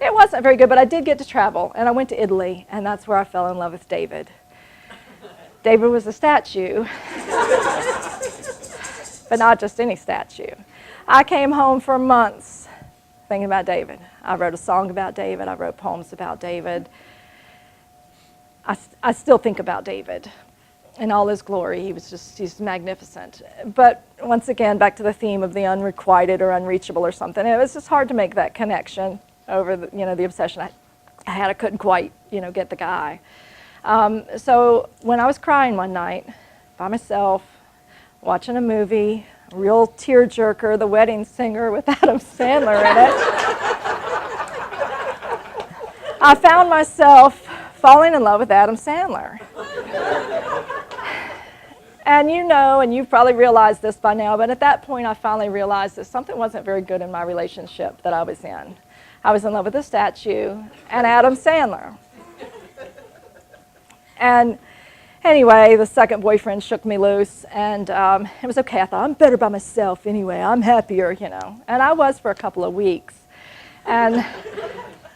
It wasn't very good, but I did get to travel, and I went to Italy, and that's where I fell in love with David. David was a statue, but not just any statue. I came home for months thinking about David. I wrote a song about David. I wrote poems about David. I still think about David in all his glory. He's magnificent. But once again, back to the theme of the unrequited or unreachable or something. It was just hard to make that connection over the obsession I had. I couldn't quite, get the guy. So when I was crying one night by myself, watching a movie, a real tearjerker, The Wedding Singer with Adam Sandler in it, I found myself falling in love with Adam Sandler. And and you've probably realized this by now, but at that point I finally realized that something wasn't very good in my relationship that I was in. I was in love with a statue and Adam Sandler. And Anyway, the second boyfriend shook me loose, and it was okay. I thought, I'm better by myself anyway. I'm happier, you know. And I was for a couple of weeks. And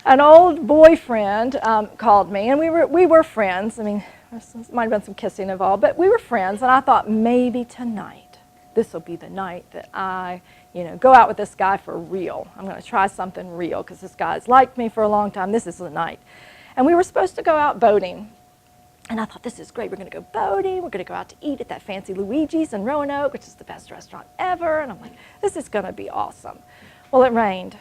an old boyfriend called me, and we were friends. I mean, there might have been some kissing involved, but we were friends. And I thought, maybe tonight, this will be the night that I, you know, go out with this guy for real. I'm going to try something real because this guy's liked me for a long time. This is the night. And we were supposed to go out boating. And I thought, this is great. We're going to go boating. We're going to go out to eat at that fancy Luigi's in Roanoke, which is the best restaurant ever. And I'm like, this is going to be awesome. Well, it rained.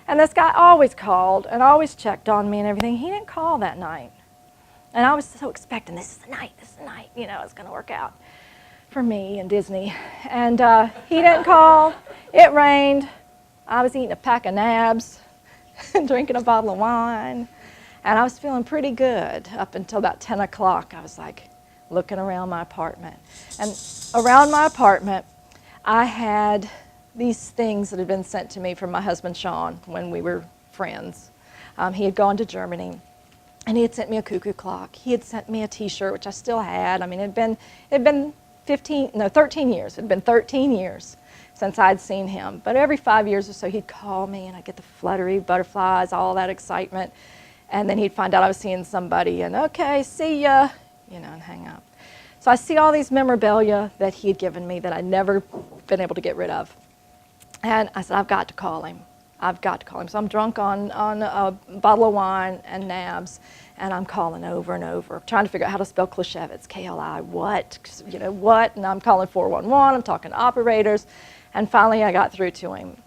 And this guy always called and always checked on me and everything. He didn't call that night. And I was so expecting, this is the night, you know, it's going to work out for me and Disney. And he didn't call. It rained. I was eating a pack of nabs and drinking a bottle of wine. And I was feeling pretty good up until about 10 o'clock. I was like looking around my apartment. And around my apartment, I had these things that had been sent to me from my husband, Sean, when we were friends. He had gone to Germany, and he had sent me a cuckoo clock. He had sent me a T-shirt, which I still had. I mean, it had been 13 years. It had been 13 years since I'd seen him. But every 5 years or so, he'd call me, and I'd get the fluttery, butterflies, all that excitement. And then he'd find out I was seeing somebody, and okay, see ya, you know, and hang up. So I see all these memorabilia that he had given me that I'd never been able to get rid of. And I said, I've got to call him. I've got to call him. So I'm drunk on a bottle of wine and nabs, and I'm calling over and over, trying to figure out how to spell Klishevitz, K-L-I, what, you know, what, and I'm calling 411, I'm talking to operators, and finally I got through to him.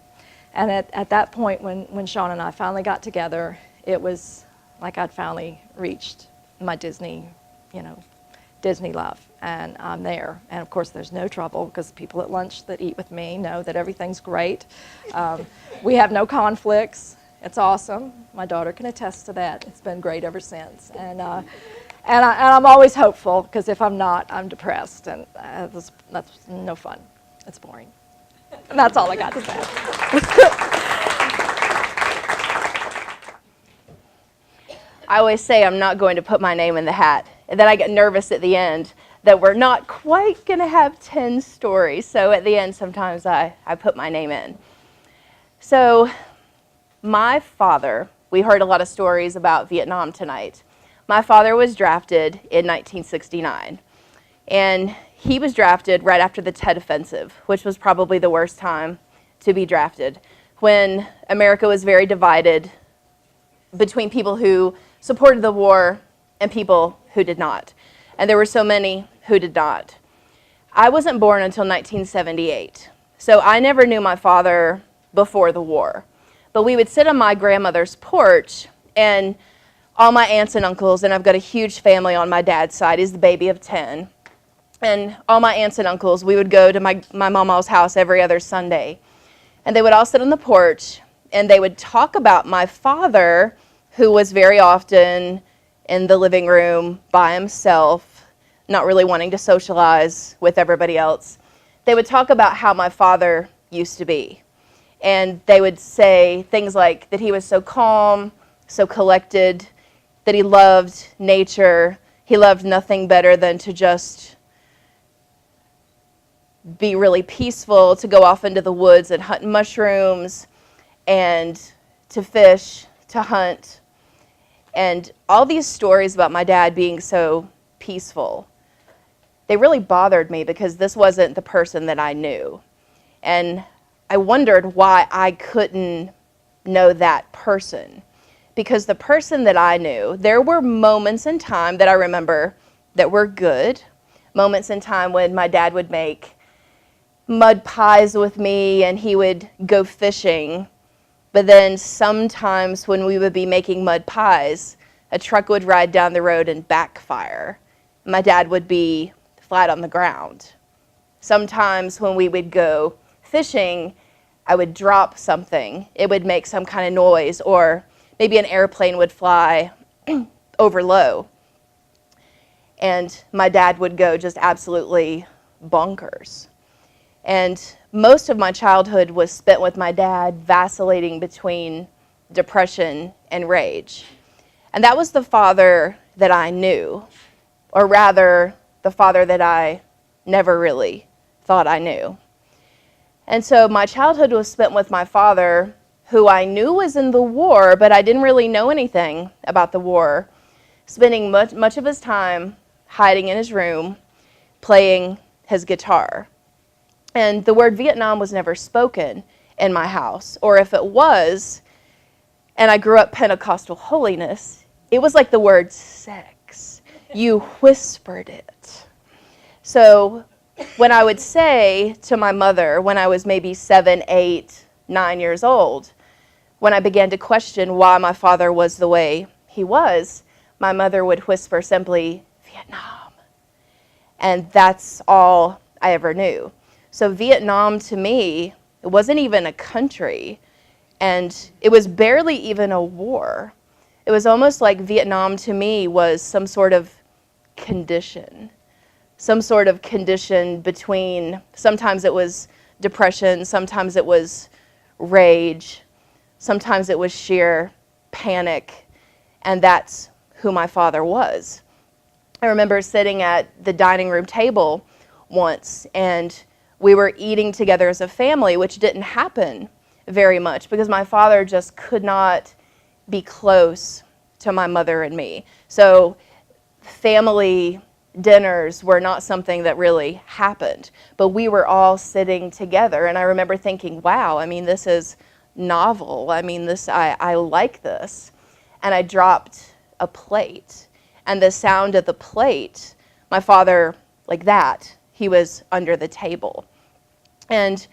And at that point, when Sean and I finally got together, it was like I'd finally reached my Disney, you know, Disney love, and I'm there. And of course, there's no trouble because people at lunch that eat with me know that everything's great. We have no conflicts. It's awesome. My daughter can attest to that. It's been great ever since. And I'm always hopeful because if I'm not, I'm depressed, and that's no fun. It's boring. And that's all I got to say. I always say I'm not going to put my name in the hat. And then I get nervous at the end that we're not quite going to have 10 stories. So at the end, sometimes I put my name in. So my father, we heard a lot of stories about Vietnam tonight. My father was drafted in 1969. And he was drafted right after the Tet Offensive, which was probably the worst time to be drafted, when America was very divided between people who supported the war and people who did not. And there were so many who did not. I wasn't born until 1978, so I never knew my father before the war. But we would sit on my grandmother's porch, and all my aunts and uncles, and I've got a huge family on my dad's side, he's the baby of 10. And all my aunts and uncles, we would go to my mama's house every other Sunday. And they would all sit on the porch, and they would talk about my father, who was very often in the living room by himself, not really wanting to socialize with everybody else. They would talk about how my father used to be. And they would say things like that he was so calm, so collected, that he loved nature. He loved nothing better than to just be really peaceful, to go off into the woods and hunt mushrooms, and to fish, to hunt. And all these stories about my dad being so peaceful, they really bothered me because this wasn't the person that I knew. And I wondered why I couldn't know that person. Because the person that I knew, there were moments in time that I remember that were good, moments in time when my dad would make mud pies with me and he would go fishing. But then sometimes when we would be making mud pies, a truck would ride down the road and backfire. My dad would be flat on the ground. Sometimes when we would go fishing, I would drop something. It would make some kind of noise, or maybe an airplane would fly over low. And my dad would go just absolutely bonkers. And most of my childhood was spent with my dad vacillating between depression and rage. And that was the father that I knew. or rather, the father that I never really thought I knew. And so my childhood was spent with my father, who I knew was in the war, but I didn't really know anything about the war, spending much of his time hiding in his room, playing his guitar. And the word Vietnam was never spoken in my house, or if it was, and I grew up Pentecostal holiness, it was like the word sex. You whispered it. So when I would say to my mother, when I was maybe 7, 8, 9 years old, when I began to question why my father was the way he was, my mother would whisper simply, Vietnam. And that's all I ever knew. So Vietnam to me, it wasn't even a country, and it was barely even a war. It was almost like Vietnam to me was some sort of condition. Some sort of condition between, sometimes it was depression, sometimes it was rage, sometimes it was sheer panic, and that's who my father was. I remember sitting at the dining room table once, and we were eating together as a family, which didn't happen very much because my father just could not be close to my mother and me. So family dinners were not something that really happened, but we were all sitting together, and I remember thinking, wow, I mean, this is novel. I mean, I like this. And I dropped a plate, and the sound of the plate, my father, like that, he was under the table. And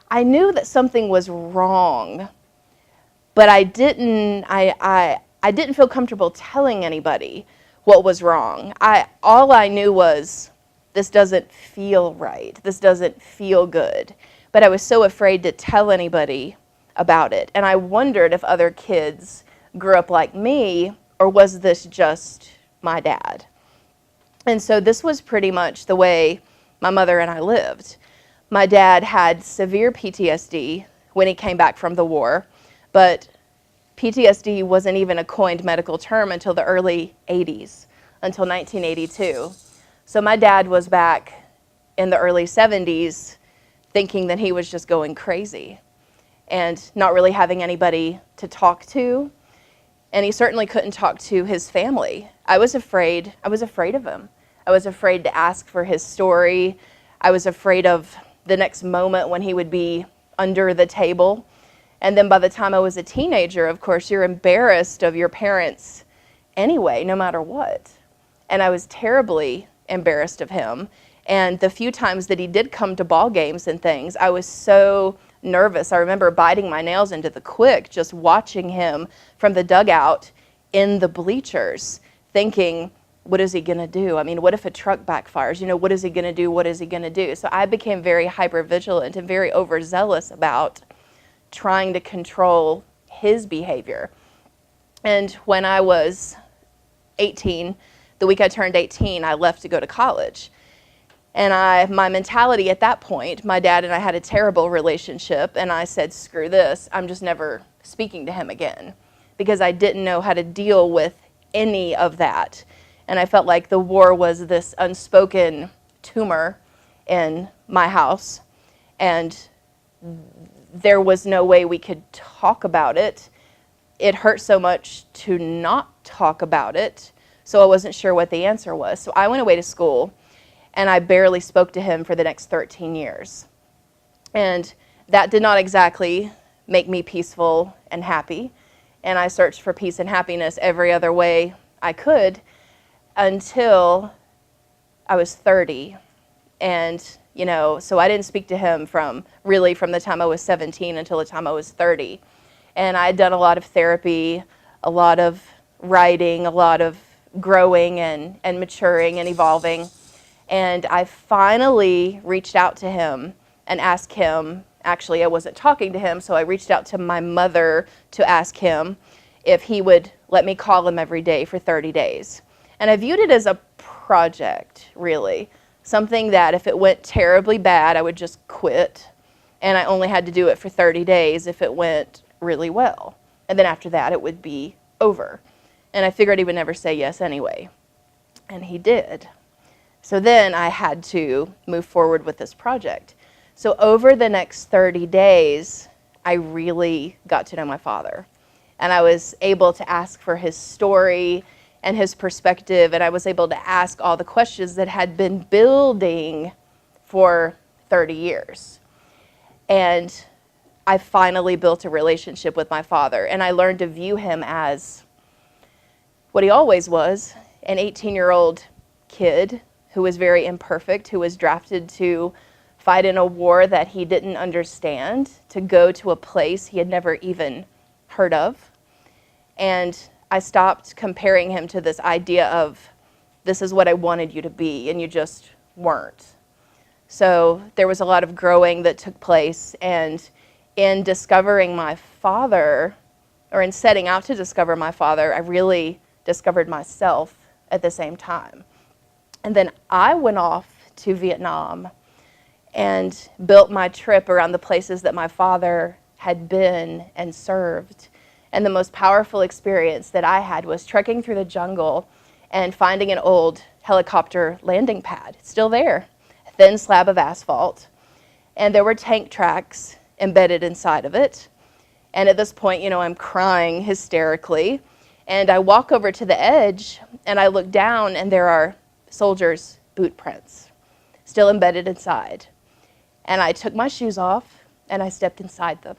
I knew that something was wrong, but I didn't feel comfortable telling anybody what was wrong. All I knew was, this doesn't feel right. This doesn't feel good. But I was so afraid to tell anybody about it. And I wondered if other kids grew up like me, or was this just my dad? And so this was pretty much the way my mother and I lived. My dad had severe PTSD when he came back from the war, but PTSD wasn't even a coined medical term until the early 80s, until 1982. So my dad was back in the early 70s thinking that he was just going crazy and not really having anybody to talk to. And he certainly couldn't talk to his family. I was afraid of him. I was afraid to ask for his story. I was afraid of the next moment when he would be under the table. And then by the time I was a teenager, of course, you're embarrassed of your parents anyway, no matter what. And I was terribly embarrassed of him. And the few times that he did come to ball games and things, I was so nervous. I remember biting my nails into the quick, just watching him from the dugout in the bleachers, thinking, what is he going to do? I mean, what if a truck backfires? You know, what is he going to do? What is he going to do? So I became very hypervigilant and very overzealous about trying to control his behavior. And when I was 18, the week I turned 18, I left to go to college. And my mentality at that point, my dad and I had a terrible relationship, and I said, screw this, I'm just never speaking to him again, because I didn't know how to deal with any of that. And I felt like the war was this unspoken tumor in my house, and there was no way we could talk about it. It hurt so much to not talk about it, so I wasn't sure what the answer was. So I went away to school, and I barely spoke to him for the next 13 years. And that did not exactly make me peaceful and happy. And I searched for peace and happiness every other way I could until I was 30. And, you know, so I didn't speak to him from the time I was 17 until the time I was 30. And I had done a lot of therapy, a lot of writing, a lot of growing and maturing and evolving. And I finally reached out to him and asked him, actually I wasn't talking to him, so I reached out to my mother to ask him if he would let me call him every day for 30 days. And I viewed it as a project, really. Something that if it went terribly bad, I would just quit. And I only had to do it for 30 days if it went really well. And then after that, it would be over. And I figured he would never say yes anyway. And he did. So then I had to move forward with this project. So over the next 30 days, I really got to know my father. And I was able to ask for his story and his perspective, and I was able to ask all the questions that had been building for 30 years. And I finally built a relationship with my father, and I learned to view him as what he always was, an 18-year-old kid who was very imperfect, who was drafted to fight in a war that he didn't understand, to go to a place he had never even heard of. And I stopped comparing him to this idea of, this is what I wanted you to be, and you just weren't. So there was a lot of growing that took place, and in discovering my father, or in setting out to discover my father, I really discovered myself at the same time. And then I went off to Vietnam and built my trip around the places that my father had been and served. And the most powerful experience that I had was trekking through the jungle and finding an old helicopter landing pad. It's still there, a thin slab of asphalt. And there were tank tracks embedded inside of it. And at this point, I'm crying hysterically. And I walk over to the edge and I look down, and there are soldiers' boot prints still embedded inside. And I took my shoes off and I stepped inside them.